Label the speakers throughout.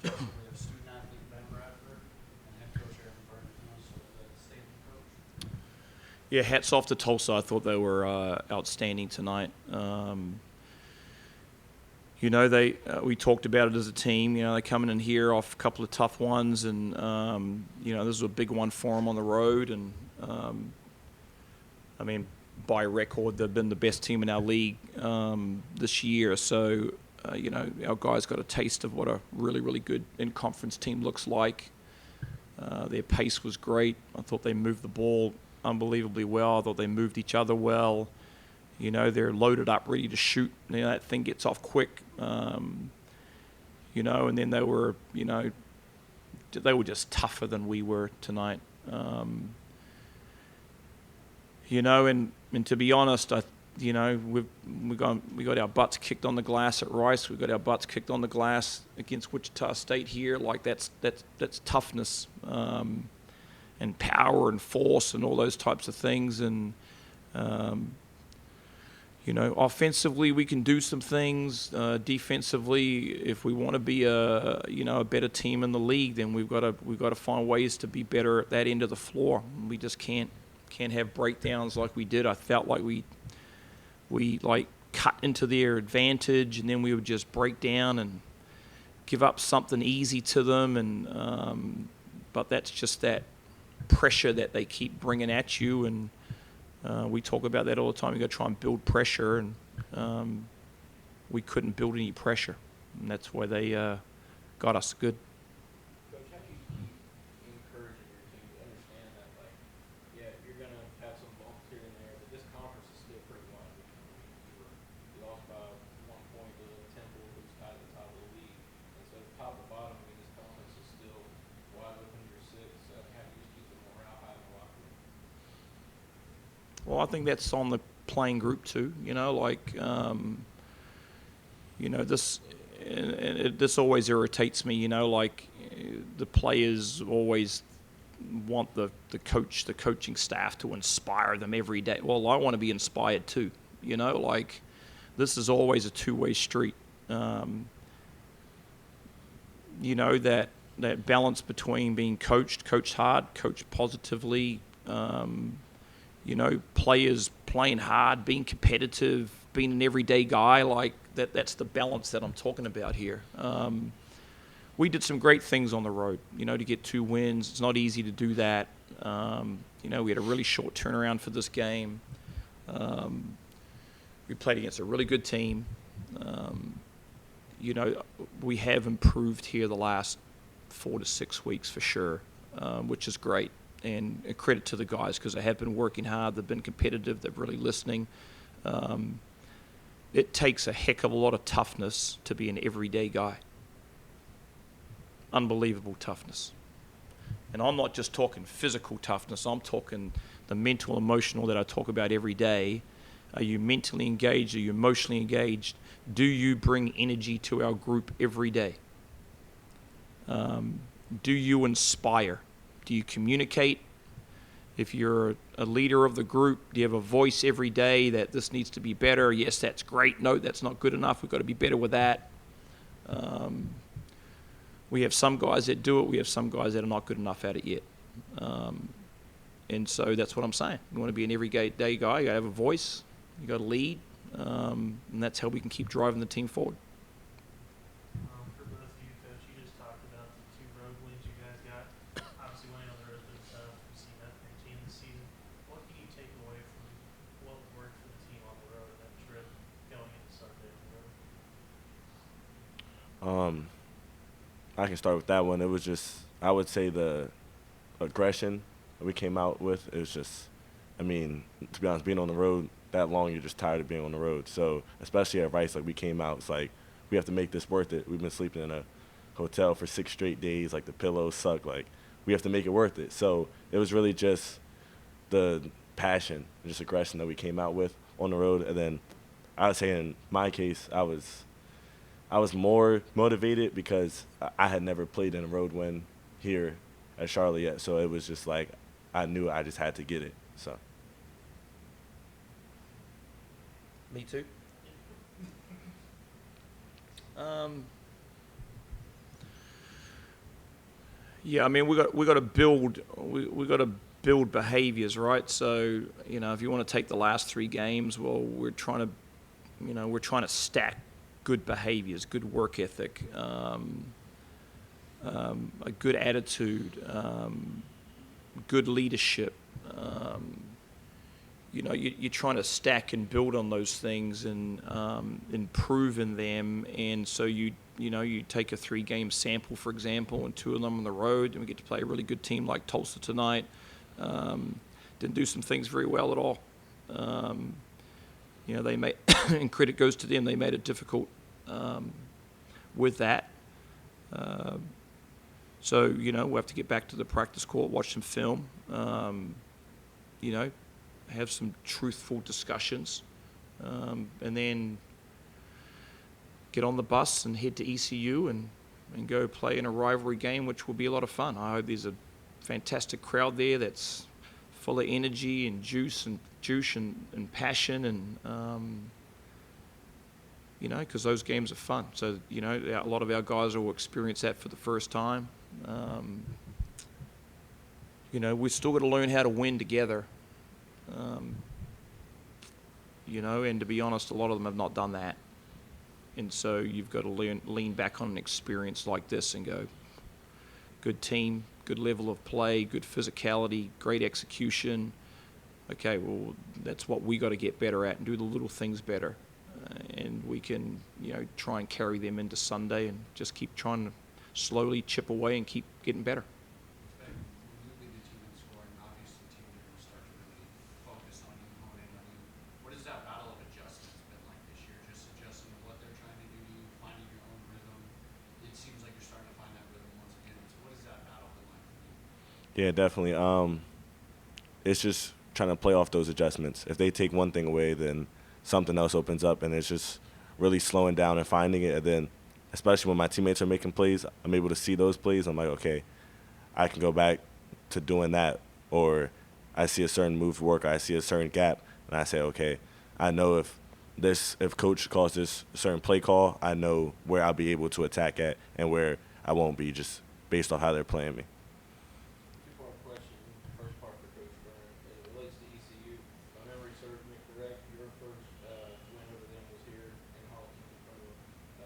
Speaker 1: We have student athlete Ben Bradford and head coach Aaron Burns, so the statement coach.
Speaker 2: Yeah, hats off to Tulsa. I thought they were outstanding tonight. We talked about it as a team. They coming in here off a couple of tough ones, and this is a big one for them on the road. And I mean, by record, they've been the best team in our league this year. So, our guys got a taste of what a really, really good in-conference team looks like. Their pace was great. I thought they moved the ball unbelievably well. I thought they moved each other well. They're loaded up, ready to shoot. That thing gets off quick. And then they were just tougher than we were tonight. And to be honest, we got our butts kicked on the glass at Rice. We got our butts kicked on the glass against Wichita State here. Like that's toughness and power and force and all those types of things. And offensively we can do some things. Defensively, if we want to be a better team in the league, then we've got to find ways to be better at that end of the floor. We just can't have breakdowns like we did. I felt like we like cut into their advantage, and then we would just break down and give up something easy to them. And but that's just that pressure that they keep bringing at you. And we talk about that all the time. You got to try and build pressure, and we couldn't build any pressure, and that's why they got us good.
Speaker 3: Coach, how do you keep encouraging your team to understand that, like, yeah, you're going to have some bumps here and there, but this conference is still pretty wide. You lost by 1 point to Temple, who's tied at the top of the league. And so top to bottom, I mean, this conference is still wide open. You're six. How do you just keep the morale high in the locker room?
Speaker 2: Well, I think that's on the playing group too. This always irritates me. The players always want the coaching staff to inspire them every day. Well, I want to be inspired too. This is always a two-way street. That balance between being coached hard, coached positively. Players playing hard, being competitive, being an everyday guy, like that's the balance that I'm talking about here. We did some great things on the road, to get 2 wins. It's not easy to do that. We had a really short turnaround for this game. We played against a really good team. We have improved here the last 4 to 6 weeks for sure, which is great. And a credit to the guys because they have been working hard. They've been competitive. They're really listening. It takes a heck of a lot of toughness to be an everyday guy. Unbelievable toughness. And I'm not just talking physical toughness. I'm talking the mental, emotional that I talk about every day. Are you mentally engaged? Are you emotionally engaged? Do you bring energy to our group every day? Do you inspire? Do you communicate? If you're a leader of the group, do you have a voice every day that this needs to be better? Yes, that's great. No, that's not good enough. We've got to be better with that. We have some guys that do it. We have some guys that are not good enough at it yet. And so that's what I'm saying. You want to be an everyday guy. You got to have a voice. You got to lead. And that's how we can keep driving the team forward.
Speaker 4: For both of you, Coach, you just talked about the 2 road wins you guys got. Obviously, winning on the road has been tough. We've seen that from your team this season. What can you take away from what worked for the team on the road and that trip going into Sunday on the road?
Speaker 5: I can start with that one. It was just, I would say the aggression that we came out with. It was just, to be honest, being on the road that long, you're just tired of being on the road. So especially at Rice, we came out, it's like, we have to make this worth it. We've been sleeping in a hotel for 6 straight days. The pillows suck. We have to make it worth it. So it was really just the passion and just aggression that we came out with on the road. And then I would say in my case, I was more motivated because I had never played in a road win here at Charlotte yet. So it was just I knew I just had to get it. So.
Speaker 2: Me too. Yeah, I mean we got to build we got to build behaviors, right? So if you want to take the last 3 games, well, we're trying to stack good behaviors, good work ethic, a good attitude, good leadership. You're trying to stack and build on those things and improve in them. And so you take a 3-game sample, for example, and 2 of them on the road, and we get to play a really good team like Tulsa tonight. Didn't do some things very well at all. They made, and credit goes to them, they made it difficult with that. So we have to get back to the practice court, watch some film, have some truthful discussions, and then get on the bus and head to ECU and go play in a rivalry game, which will be a lot of fun. I hope there's a fantastic crowd there that's full of energy and juice and passion, and because those games are fun. So a lot of our guys will experience that for the first time. We've still got to learn how to win together. And to be honest, a lot of them have not done that. And so you've got to lean back on an experience like this and go, good team, good level of play, good physicality, great execution. Okay, well, that's what we got to get better at and do the little things better. And we can, try and carry them into Sunday and just keep trying to slowly chip away and keep getting better.
Speaker 1: When you lead the team in scoring, obviously teams are going to start to really focus on you, hone in on you. What has that battle of adjustments been like this year? Just adjusting to what they're trying to do to you, finding your own rhythm. It seems like you're starting to find that rhythm once again. So what has that battle been like for you?
Speaker 5: Yeah, definitely. It's just trying to play off those adjustments. If they take one thing away, then something else opens up, and it's just really slowing down and finding it. And then, especially when my teammates are making plays, I'm able to see those plays. I'm like, okay, I can go back to doing that. Or I see a certain move work, or I see a certain gap, and I say, okay, I know if coach calls this certain play call, I know where I'll be able to attack at and where I won't be, just based off how they're playing me.
Speaker 3: Two-part question. First part for Coach Byrne. It relates to ECU. If my memory serves me correct, your first win over them was here in Halton in front of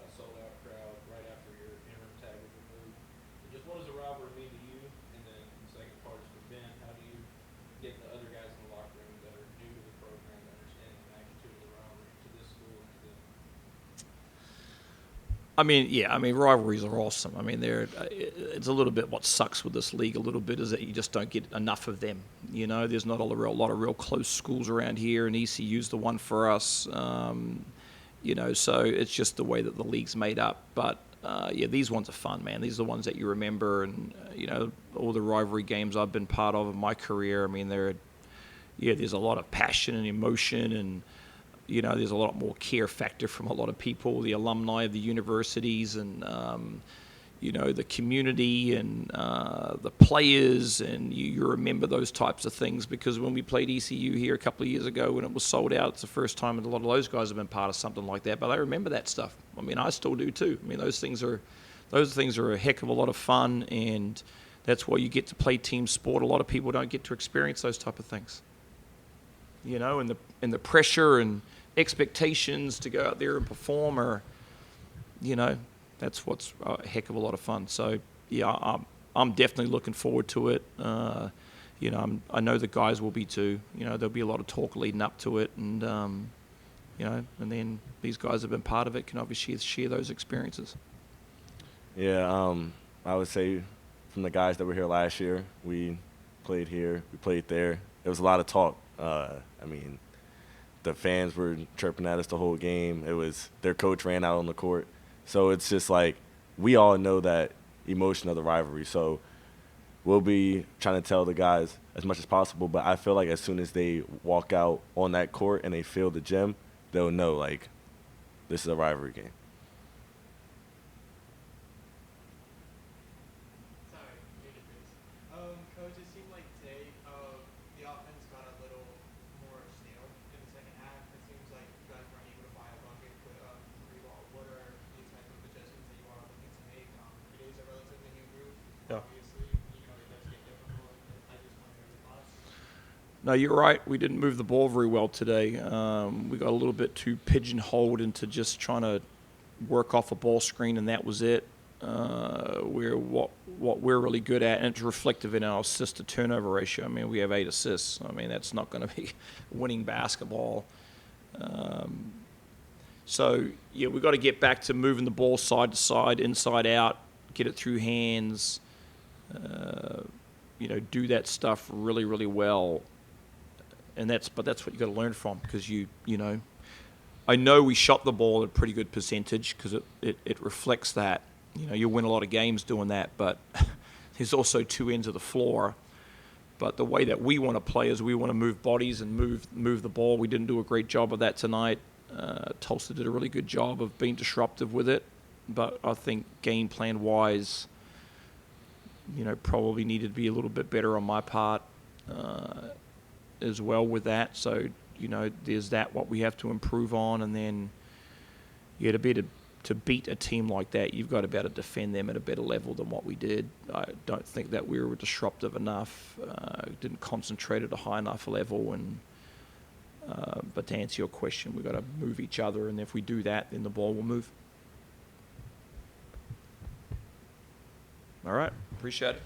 Speaker 3: a sold-out crowd right after your interim tag was removed. So just what does the rivalry mean to you? And then the second part is for Ben. How do you get the other guys in the locker room that are new to the program to understand the magnitude of the rivalry to this school and to them?
Speaker 2: Rivalries are awesome. It's a little bit what sucks with this league a little bit is that you just don't get enough of them. There's not a lot of real close schools around here, and ECU's the one for us. So it's just the way that the league's made up. But, these ones are fun, man. These are the ones that you remember, and, all the rivalry games I've been part of in my career, there's a lot of passion and emotion, and there's a lot more care factor from a lot of people, the alumni of the universities, and the community, and the players, and you remember those types of things, because when we played ECU here a couple of years ago when it was sold out, it's the first time that a lot of those guys have been part of something like that. But I remember that stuff. I still do too. Those things are a heck of a lot of fun, and that's why you get to play team sport. A lot of people don't get to experience those type of things. And the pressure and expectations to go out there and perform are, that's what's a heck of a lot of fun. So, yeah, I'm definitely looking forward to it. I know the guys will be too. There'll be a lot of talk leading up to it, and, and then these guys have been part of it, can obviously share those experiences.
Speaker 5: Yeah, I would say from the guys that were here last year, we played here, we played there. There was a lot of talk. The fans were chirping at us the whole game. It was their coach ran out on the court. So it's just like we all know that emotion of the rivalry. So we'll be trying to tell the guys as much as possible. But I feel like as soon as they walk out on that court and they feel the gym, they'll know, like, this is a rivalry game.
Speaker 6: Sorry, muted please. Coach, it seemed like today the offense got a little more stale in the second half. It seems like you guys weren't able to buy a bucket, put up three ball. What are the type of adjustments that you are looking to make? It is a relatively new group,
Speaker 2: Yeah.
Speaker 6: obviously,
Speaker 2: No, you're right. We didn't move the ball very well today. We got a little bit too pigeonholed into just trying to work off a ball screen, and that was it. What we're really good at, and it's reflective in our assist to turnover ratio. I mean, we have 8 assists. I mean, that's not going to be winning basketball. So yeah, we've got to get back to moving the ball side to side, inside out, get it through hands. Do that stuff really, really well. And that's what you got to learn from, because I know we shot the ball at a pretty good percentage, because it reflects that. You win a lot of games doing that, but there's also 2 ends of the floor. But the way that we want to play is we want to move bodies and move the ball. We didn't do a great job of that tonight. Tulsa did a really good job of being disruptive with it, but I think game plan wise, probably needed to be a little bit better on my part as well with that. So there's that what we have to improve on, and then to beat a team like that, you've got to be able to defend them at a better level than what we did. I don't think that we were disruptive enough, didn't concentrate at a high enough level. And but to answer your question, we've got to move each other, and if we do that, then the ball will move. All right, appreciate it.